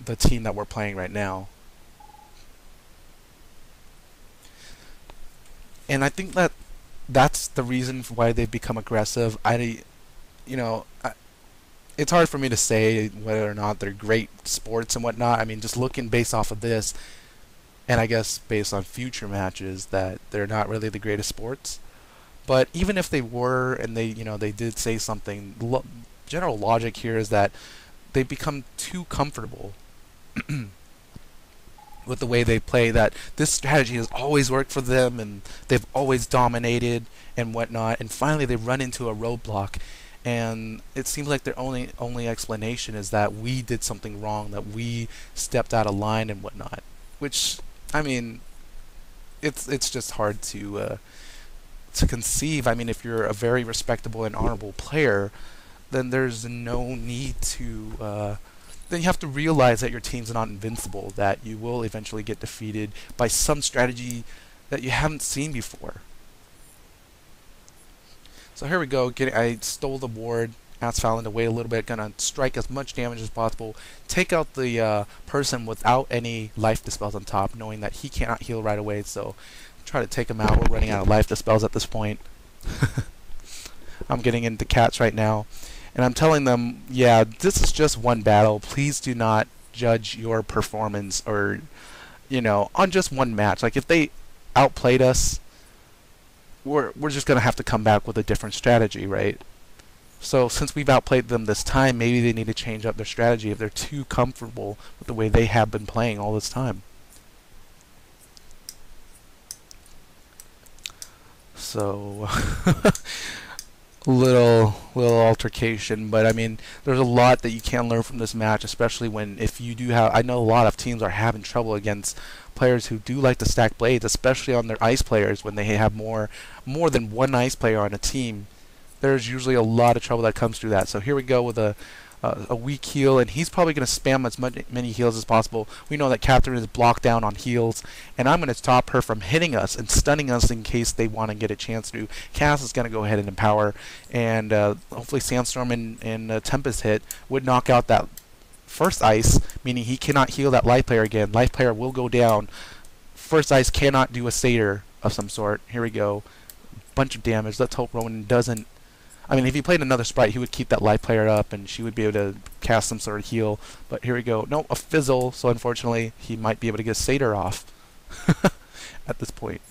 the team that we're playing right now. And I think that's the reason why they've become aggressive. It's hard for me to say whether or not they're great sports and whatnot. I mean, just looking based off of this, and I guess based on future matches, that they're not really the greatest sports. But even if they were, and they did say something, general logic here is that they've become too comfortable. with the way they play, that this strategy has always worked for them and they've always dominated and whatnot, and finally they run into a roadblock, and it seems like their only explanation is that we did something wrong, that we stepped out of line and whatnot. Which, I mean, it's just hard to conceive. I mean, if you're a very respectable and honorable player, then there's no need to. Then you have to realize that your team's not invincible, that you will eventually get defeated by some strategy that you haven't seen before. So here we go. I stole the ward, asked Fallon to wait a little bit, gonna strike as much damage as possible, take out the person without any life dispels on top, knowing that he cannot heal right away, so try to take him out. We're running out of life dispels at this point. I'm getting into cats right now, and I'm telling them, yeah, this is just one battle. Please do not judge your performance or, on just one match. Like, if they outplayed us, we're just going to have to come back with a different strategy, right? So since we've outplayed them this time, maybe they need to change up their strategy if they're too comfortable with the way they have been playing all this time. So little altercation, but I mean, there's a lot that you can learn from this match, especially if you do have. I know a lot of teams are having trouble against players who do like to stack blades, especially on their ice players. When they have more than one ice player on a team, there's usually a lot of trouble that comes through that. So here we go with a weak heal, and he's probably going to spam as many heals as possible. We know that Katherine is blocked down on heals, and I'm going to stop her from hitting us and stunning us in case they want to get a chance to. Cass is going to go ahead and empower, and hopefully Sandstorm and Tempest hit would knock out that first ice, meaning he cannot heal that life player again. Life player will go down. First ice cannot do a satyr of some sort. Here we go. Bunch of damage. Let's hope Ronan doesn't. I mean, if he played another sprite, he would keep that life player up, and she would be able to cast some sort of heal. But here we go. No, a fizzle, so unfortunately, he might be able to get satyr off at this point.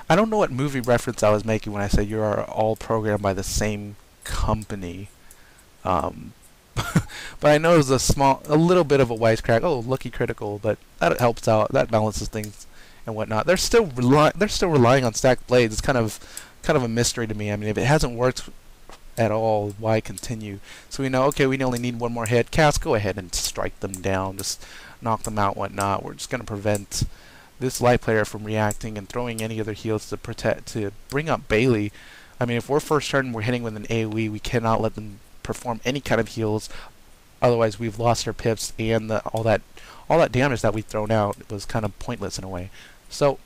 I don't know what movie reference I was making when I said you are all programmed by the same company. But I know it was a little bit of a wisecrack. Oh, lucky critical, but that helps out. That balances things and whatnot. They're still relying on stacked blades. It's kind of a mystery to me. I mean, if it hasn't worked at all, why continue? So we know, okay, we only need one more hit. Cass, go ahead and strike them down. Just knock them out, whatnot. We're just going to prevent this light player from reacting and throwing any other heals to bring up Bailey. I mean, if we're first turn, we're hitting with an AoE, we cannot let them perform any kind of heals. Otherwise, we've lost our pips, and all that damage that we've thrown out was kind of pointless in a way. So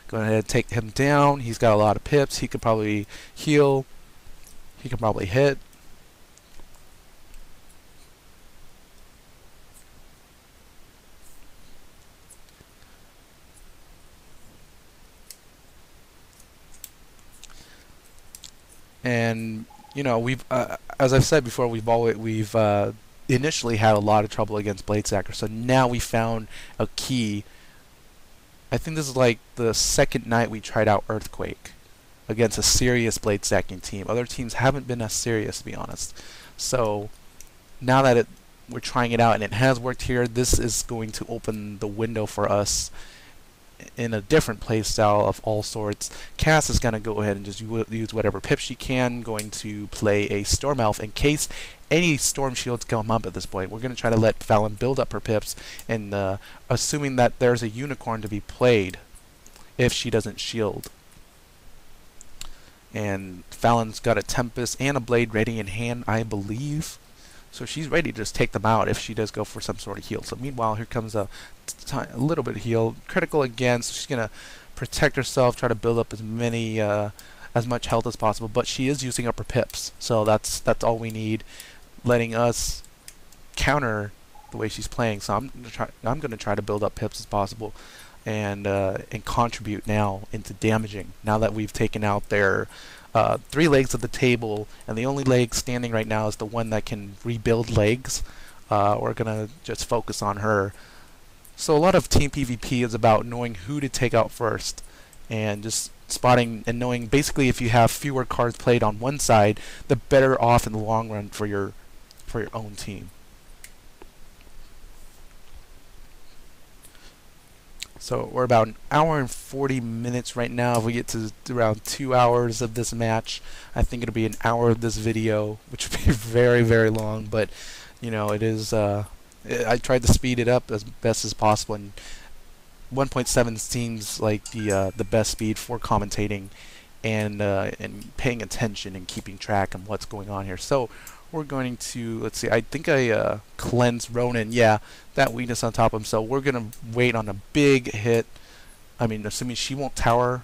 go ahead and take him down. He's got a lot of pips. He could probably heal. He can probably hit. And we've, as I've said before, we've initially had a lot of trouble against Blade Stacker. So now we found a key. I think this is like the second night we tried out Earthquake against a serious blade stacking team. Other teams haven't been as serious, to be honest. So now that we're trying it out and it has worked here, this is going to open the window for us in a different playstyle of all sorts. Cass is going to go ahead and just use whatever pip she can, going to play a Storm Elf in case any Storm Shields come up at this point. We're going to try to let Fallon build up her pips, and assuming that there's a Unicorn to be played if she doesn't shield. And Fallon's got a Tempest and a Blade ready in hand, I believe. So she's ready to just take them out if she does go for some sort of heal. So meanwhile, here comes a little bit of heal. Critical again, so she's going to protect herself, try to build up as much health as possible. But she is using up her pips, so that's all we need, letting us counter the way she's playing. So I'm going to try to build up pips as possible and contribute now into damaging. Now that we've taken out their 3 legs of the table, and the only leg standing right now is the one that can rebuild legs. We're gonna just focus on her. So a lot of team PvP is about knowing who to take out first, and just spotting and knowing basically if you have fewer cards played on one side, the better off in the long run for your own team. So we're about an hour and 40 minutes right now. If we get to around 2 hours of this match, I think it'll be an hour of this video, which would be very, very long. But you know, it is. I tried to speed it up as best as possible, and 1.7 seems like the best speed for commentating and paying attention and keeping track of what's going on here. So we're going to, let's see, I think I cleansed Ronan. Yeah, that weakness on top of him. So we're going to wait on a big hit. I mean, assuming she won't tower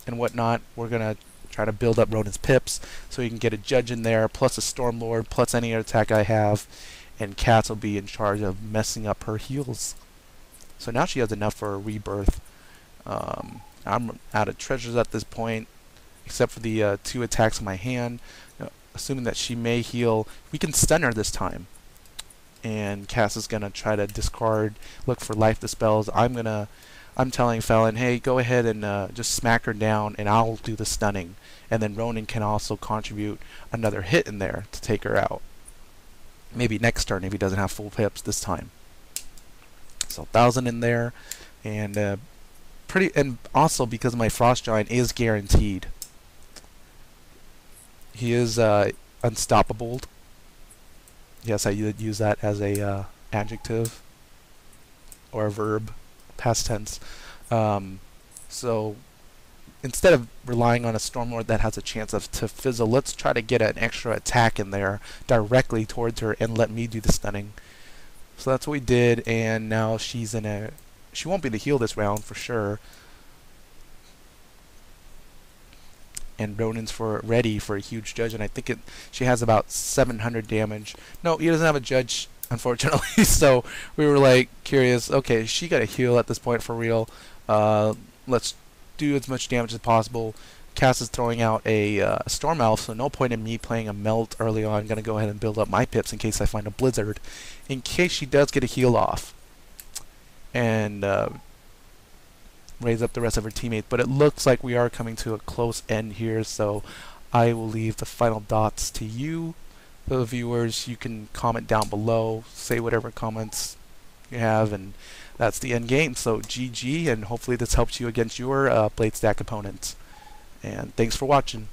and whatnot, we're going to try to build up Ronan's pips so he can get a judge in there, plus a Stormlord, plus any other attack I have, and Cass will be in charge of messing up her heals. So now she has enough for a rebirth. I'm out of treasures at this point, except for the 2 attacks in my hand. Assuming that she may heal, we can stun her this time. And Cass is gonna try to discard, look for life dispels. I'm telling Fallon, hey, go ahead and just smack her down, and I'll do the stunning. And then Ronan can also contribute another hit in there to take her out. Maybe next turn if he doesn't have full pips this time. So 1,000 in there, and and also because my Frost Giant is guaranteed. He is unstoppable. Yes, I would use that as a adjective or a verb, past tense. So instead of relying on a Stormlord that has a chance to fizzle, let's try to get an extra attack in there directly towards her and let me do the stunning. So that's what we did, and now she's in a... She won't be the heal this round for sure. And Ronan's ready for a huge judge, and I think she has about 700 damage. No, he doesn't have a judge, unfortunately. So we were like curious. Okay, she got a heal at this point for real. Let's do as much damage as possible. Cass is throwing out a Storm Elf, so no point in me playing a Melt early on. I'm gonna go ahead and build up my pips in case I find a Blizzard, in case she does get a heal off, and raise up the rest of her teammates. But it looks like we are coming to a close end here, so I will leave the final dots to you, the viewers. You can comment down below, say whatever comments you have, and that's the end game. So GG, and hopefully this helps you against your Blade Stack opponents. And thanks for watching.